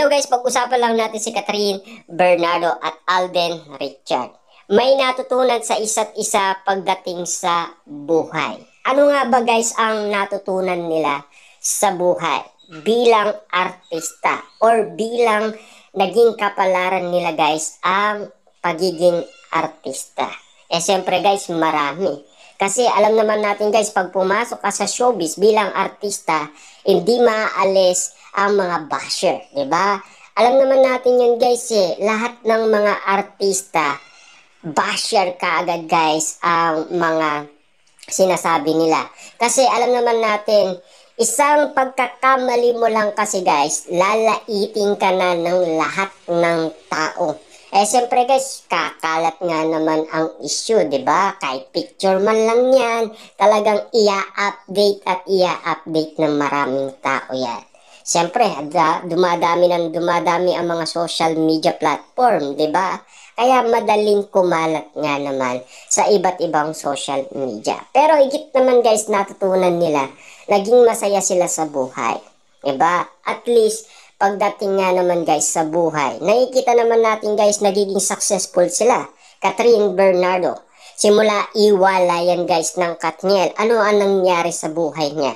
Hello guys, pag-usapan lang natin si Catherine Bernardo at Alden Richard. May natutunan sa isa't isa pagdating sa buhay. Ano nga ba guys ang natutunan nila sa buhay bilang artista or bilang naging kapalaran nila guys ang pagiging artista? Siyempre guys, marami. Kasi alam naman natin guys, pag pumasok ka sa showbiz bilang artista, hindi maaalis ang mga basher, di ba? Alam naman natin yun guys lahat ng mga artista, basher ka agad guys ang mga sinasabi nila. Kasi alam naman natin, isang pagkakamali mo lang kasi guys, lalaitin ka na ng lahat ng tao. Siyempre guys, kakalat nga naman ang issue, di ba? Kahit picture man lang yan, talagang ia-update at ia-update ng maraming tao yan. Siyempre, dumadami ang mga social media platform, di ba? Kaya madaling kumalat nga naman sa iba't ibang social media. Pero higit naman guys, natutunan nila, naging masaya sila sa buhay. Diba? At least, pagdating nga naman guys sa buhay, nakikita naman natin guys, nagiging successful sila. Catherine Bernardo, simula iwalayan guys ng Katniel, ano ang nangyari sa buhay niya?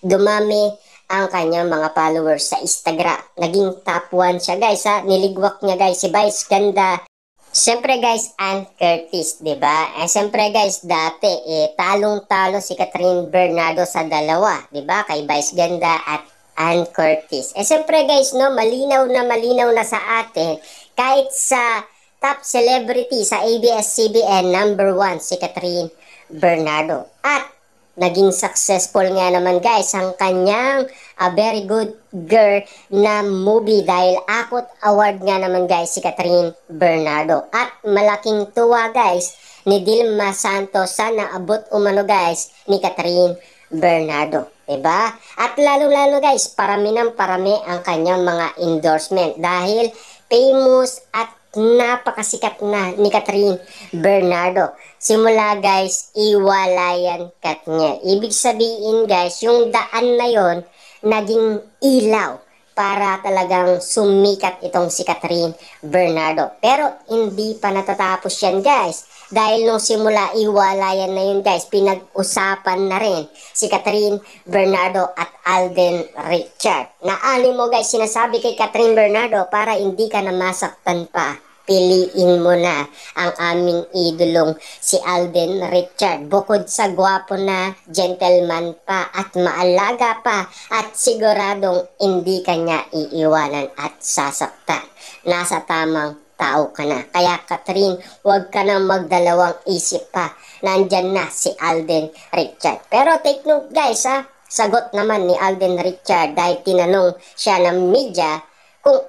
Dumami ang kanyang mga followers sa Instagram. Naging top 1 siya guys ha. Niligwak niya guys si Vice Ganda. Siyempre guys, Ann Curtis, diba? Siyempre guys, dati talong-talo si Catherine Bernardo sa dalawa, diba? Kay Vice Ganda at Ann Curtis. Siyempre guys, no, malinaw na sa atin, kahit sa top celebrity sa ABS-CBN, number 1 si Catherine Bernardo. At naging successful nga naman guys ang kanyang very good girl na movie dahil Akot Award nga naman guys si Catherine Bernardo. At malaking tuwa guys ni Dilma Santos sa naabot umano guys ni Catherine Bernardo. Diba? At lalo guys, parami ng parami ang kanyang mga endorsement dahil famous at napakasikat na ni Catherine Bernardo. Simula guys, iwalayan Katniel. Ibig sabihin guys, yung daan na yon naging ilaw para talagang sumikat itong si Catherine Bernardo. Pero hindi pa natatapos yan guys. Dahil nung simula iwalayan na yun guys, pinag-usapan na rin si Catherine Bernardo at Alden Richard. Naali mo guys, sinasabi kay Catherine Bernardo para hindi ka na masaktan pa, piliin mo na ang aming idolong si Alden Richard. Bukod sa gwapo na, gentleman pa at maalaga pa at siguradong hindi kanya iiwanan at sasaktan. Nasa tamang tao ka na. Kaya Catherine, huwag ka nang magdalawang isip pa. Nandyan na si Alden Richard. Pero take note guys ha, sagot naman ni Alden Richard dahil tinanong siya ng media kung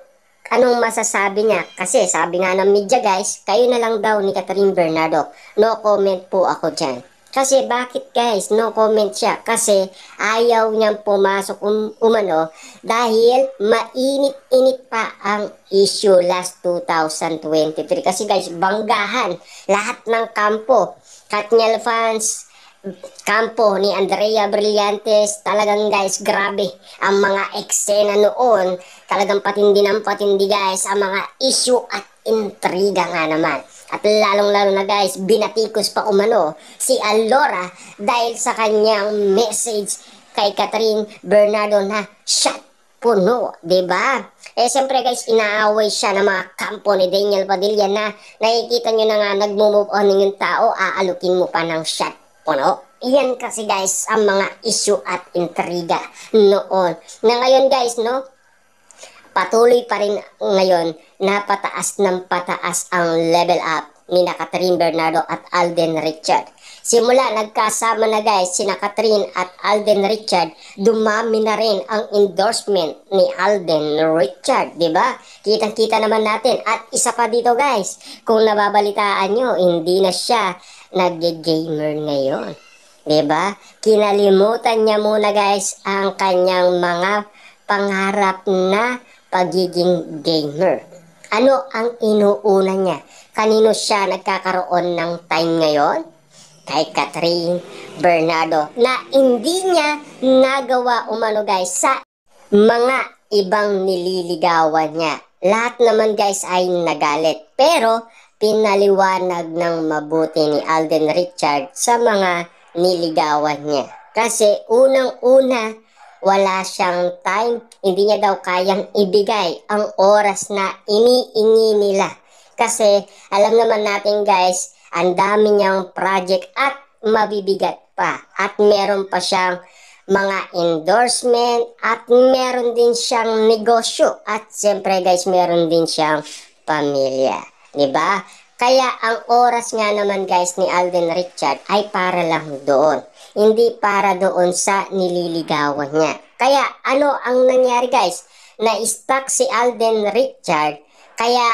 anong masasabi niya. Kasi sabi nga ng media guys, kayo na lang daw ni Catherine Bernardo. No comment po ako dyan. Kasi bakit guys, no comment siya? Kasi ayaw niyang pumasok umano dahil mainit-init pa ang issue last 2023. Kasi guys, banggahan lahat ng kampo. Katniel fans, kampo ni Andrea Brillantes, talagang guys, grabe ang mga eksena noon. Talagang patindi ng patindi guys ang mga issue at intriga nga naman. At lalong-lalo na guys, binatikos pa umano si Alora dahil sa kanyang message kay Catherine Bernardo na shot puno, diba? Siyempre guys, inaaway siya ng mga kampo ni Daniel Padilla na nakikita nyo na nga nagmo-move on yung tao, aalukin mo pa ng shot puno. Iyan kasi guys ang mga issue at intriga noon. Na ngayon guys, no? Patuloy pa rin ngayon na pataas ng pataas ang level up ni Catherine Bernardo at Alden Richard. Simula nagkasama na guys sina Catherine at Alden Richard, dumami na rin ang endorsement ni Alden Richard, di ba? Kitang-kita naman natin. At isa pa dito guys, kung nababalitaan nyo, hindi na siya nag-gamer ngayon. Di ba? Kinalimutan niya muna guys ang kanyang mga pangarap na pagiging gamer. Ano ang inuuna niya? Kanino siya nagkakaroon ng time ngayon? Kay Catherine Bernardo na hindi niya nagawa umano guys sa mga ibang nililigawan niya. Lahat naman guys ay nagalit. Pero pinaliwanag ng mabuti ni Alden Richard sa mga niligawan niya. Kasi unang-una, wala siyang time, hindi niya daw kayang ibigay ang oras na iniingi nila. Kasi alam naman natin guys, ang dami niyang project at mabibigat pa. At meron pa siyang mga endorsement at meron din siyang negosyo. At siyempre guys, meron din siyang pamilya. Diba? Kaya ang oras nga naman guys ni Alden Richard ay para lang doon. Hindi para doon sa nililigawan niya. Kaya ano ang nangyari guys? Na-stuck si Alden Richard. Kaya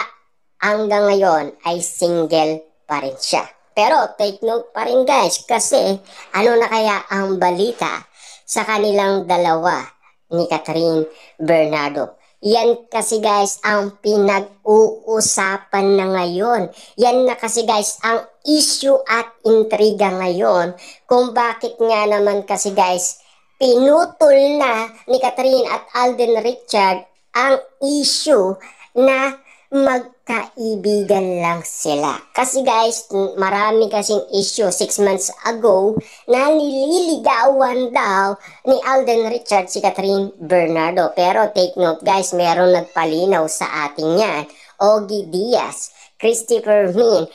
hanggang ngayon ay single pa rin siya. Pero take note pa rin guys kasi ano na kaya ang balita sa kanilang dalawa ni Catherine Bernardo. Yan kasi guys ang pinag-uusapan na ngayon. Yan na kasi guys ang issue at intriga ngayon kung bakit nga naman kasi guys pinutol na ni Catherine at Alden Richard ang issue na magkaibigan lang sila. Kasi guys, marami kasing issue 6 months ago na nililigawan daw ni Alden Richard si Catherine Bernardo. Pero take note guys, meron nagpalinaw sa ating yan. Ogie Diaz, Christopher Min,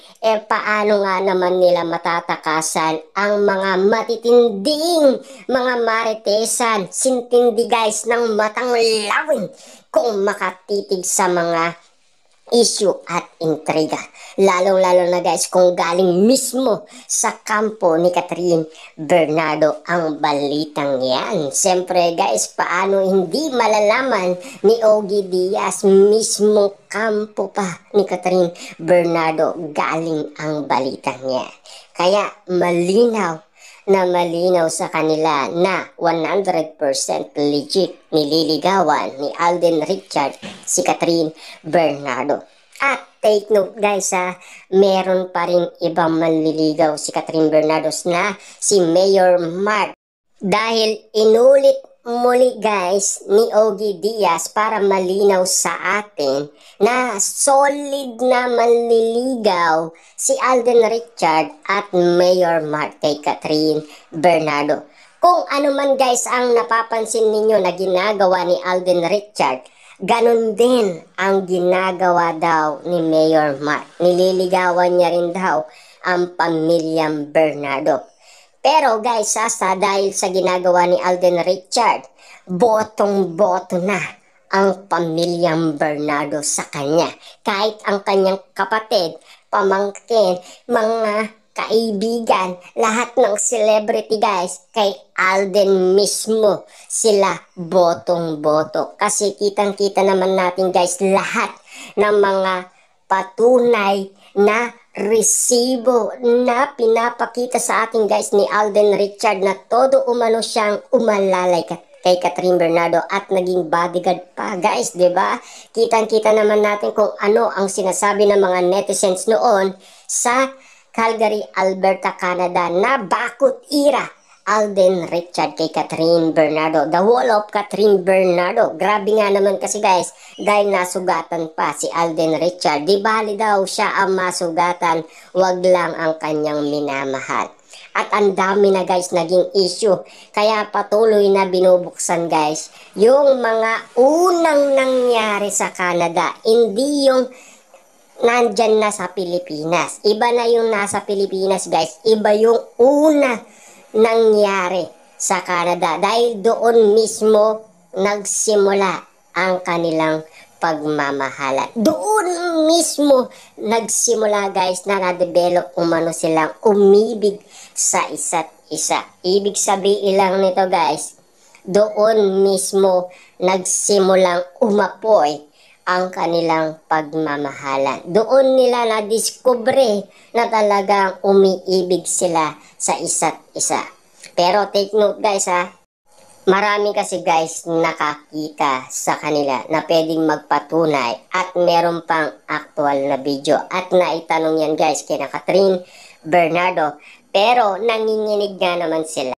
paano nga naman nila matatakasan ang mga matitinding mga maritesan, sintindi guys ng matang lawin kung makatitig sa mga issue at intriga. Lalong-lalo na guys kung galing mismo sa kampo ni Catherine Bernardo ang balitang yan. Siyempre guys, paano hindi malalaman ni Ogie Diaz mismo kampo pa ni Catherine Bernardo galing ang balitang yan. Kaya malinaw sa kanila na 100% legit nililigawan ni Alden Richard si Catherine Bernardo. At take note guys meron pa rin ibang manliligaw si Catherine Bernardo na si Mayor Mark. Dahil inulit muli guys ni Ogie Diaz para malinaw sa atin na solid na manliligaw si Alden Richard at Mayor Mark kay Catherine Bernardo. Kung ano man guys ang napapansin ninyo na ginagawa ni Alden Richard, ganun din ang ginagawa daw ni Mayor Mark. Nililigawan niya rin daw ang pamilyang Bernardo. Pero guys, dahil sa ginagawa ni Alden Richard, botong-boto na ang pamilyang Bernardo sa kanya. Kahit ang kanyang kapatid, pamangkin, mga kaibigan, lahat ng celebrity guys, kay Alden mismo sila botong-boto. Kasi kitang-kita naman natin guys, lahat ng mga patunay na resibo na pinapakita sa ating guys ni Alden Richard na todo umano siyang umalalay kay Catherine Bernardo at naging bodyguard pa guys, 'di ba? Kitang-kita naman natin kung ano ang sinasabi ng mga netizens noon sa Calgary, Alberta, Canada na bakut ira Alden Richard kay Catherine Bernardo. The wall of Catherine Bernardo. Grabe nga naman kasi guys, dahil nasugatan pa si Alden Richard. Di bali daw siya ang masugatan, wag lang ang kanyang minamahal. At ang dami na guys naging issue. Kaya patuloy na binubuksan guys yung mga unang nangyari sa Canada. Hindi yung nandyan na sa Pilipinas. Iba na yung nasa Pilipinas guys. Iba yung una nangyari sa Canada. Dahil doon mismo nagsimula ang kanilang pagmamahalan. Doon mismo nagsimula guys na na-develop umano silang umibig sa isa't isa. Ibig sabihin lang nito guys, doon mismo nagsimulang umapoy ang kanilang pagmamahalan. Doon nila na-discover na talagang umiibig sila sa isa't isa. Pero take note guys marami kasi guys nakakita sa kanila na pwedeng magpatunay at meron pang actual na video. At naitanong yan guys kina Catherine Bernardo. Pero nanginginig nga naman sila.